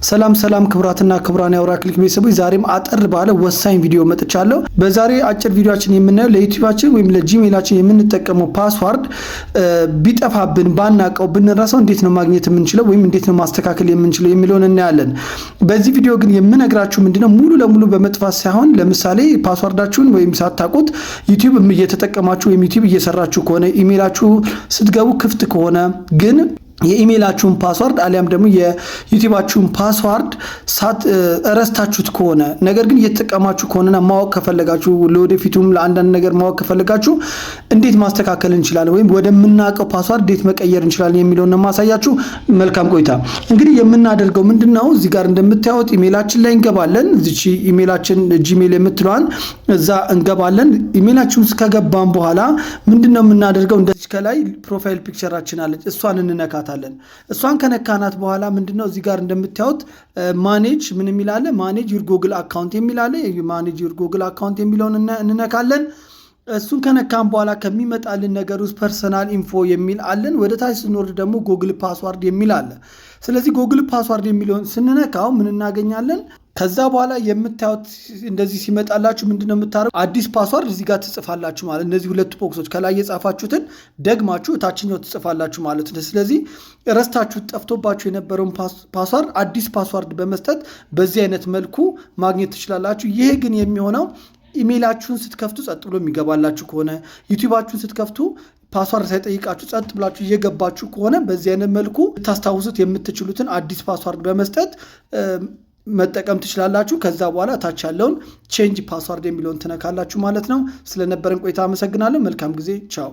ሰላም ክብራትና ክብራን ያውራ ክሊክ ቤተሰቦች ዛሬም አጠር ባለ ወሳኝ ቪዲዮ መጥቻለሁ። በዛሬ አጭር ቪዲዮአችን የምናየው ለዩቲዩባችን ወይም ለጂሜላችን የምንጠቀመው ፓስዋርድ ቢጠፋብን ባናቀው ብንረሳው እንዴት ነው ማግኘት የምንችለው ወይም እንዴት ነው ማስተካከል የምንችለው የሚለውን እናያለን። በዚህ ቪዲዮ ግን የምነግራችሁ ምንድነው ሙሉ ለሙሉ በመጥፋት ሳይሆን ለምሳሌ ፓስዋርዳችሁን ወይም ሳታውቁት ዩቲዩብ እየተጠቀማችሁ ወይም ዩቲዩብ እየሰራችሁ ከሆነ ኢሜላችሁ ስትገቡ ክፍት ከሆነ ግን የኢሜላችሁን ፓስዋርድ አሊያም ደግሞ የዩቲዩባችሁን ፓስዋርድ ረስታችሁት ከሆነ ነገር ግን እየተጠቀማችሁ ከሆነና ማወቅ ከፈለጋችሁ ለወደፊቱም ለአንዳንድ ነገር ማወቅ ከፈለጋችሁ እንዴት ማስተካከል እንችላለን ወይም ወደምናቀው ፓስዋርድ እንዴት መቀየር እንችላለን የሚለውን ነው ማሳያችሁ። መልካም ቆይታ። እንግዲህ የምናደርገው ምንድነው እዚህ ጋር እንደምታዩት ኢሜላችን ላይ እንገባለን። እዚች ኢሜላችን ጂሜል የምትለዋን እዛ እንገባለን። ኢሜላችን ውስጥ ከገባን በኋላ ምንድነው የምናደርገው እንደዚህ ከላይ ፕሮፋይል ፒክቸራችን አለች እሷን እንነካታለን። እሷን ከነካናት በኋላ ምንድነው እዚህ ጋር እንደምታዩት ማኔጅ ምን የሚላለ ማኔጅ ዩር ጉግል አካውንት የሚላለ ማኔጅ ዩር ጉግል አካውንት የሚለውን እንነካለን። እሱን ከነካን በኋላ ከሚመጣልን ነገር ውስጥ ፐርሰናል ኢንፎ የሚል አለን። ወደ ታች ስንወርድ ደግሞ ጉግል ፓስዋርድ የሚል አለ። ስለዚህ ጉግል ፓስዋርድ የሚለውን ስንነካው ምን እናገኛለን? ከዛ በኋላ የምታዩት እንደዚህ ሲመጣላችሁ ምንድነው የምታረጉ አዲስ ፓስዋርድ እዚህ ጋር ትጽፋላችሁ ማለት እነዚህ ሁለት ቦክሶች ከላይ የጻፋችሁትን ደግማችሁ ታችኛው ትጽፋላችሁ ማለት ነው። ስለዚህ ረስታችሁ ጠፍቶባችሁ የነበረውን ፓስዋርድ አዲስ ፓስዋርድ በመስጠት በዚህ አይነት መልኩ ማግኘት ትችላላችሁ። ይሄ ግን የሚሆነው ኢሜላችሁን ስትከፍቱ ጸጥ ብሎ የሚገባላችሁ ከሆነ ዩቲዩባችሁን ስትከፍቱ ፓስዋርድ ሳይጠይቃችሁ ጸጥ ብላችሁ እየገባችሁ ከሆነ በዚህ አይነት መልኩ ታስታውሱት የምትችሉትን አዲስ ፓስዋርድ በመስጠት መጠቀም ትችላላችሁ። ከዛ በኋላ ታች ያለውን ቼንጅ ፓስዋርድ የሚለውን ትነካላችሁ ማለት ነው። ስለነበረን ቆይታ አመሰግናለሁ። መልካም ጊዜ። ቻው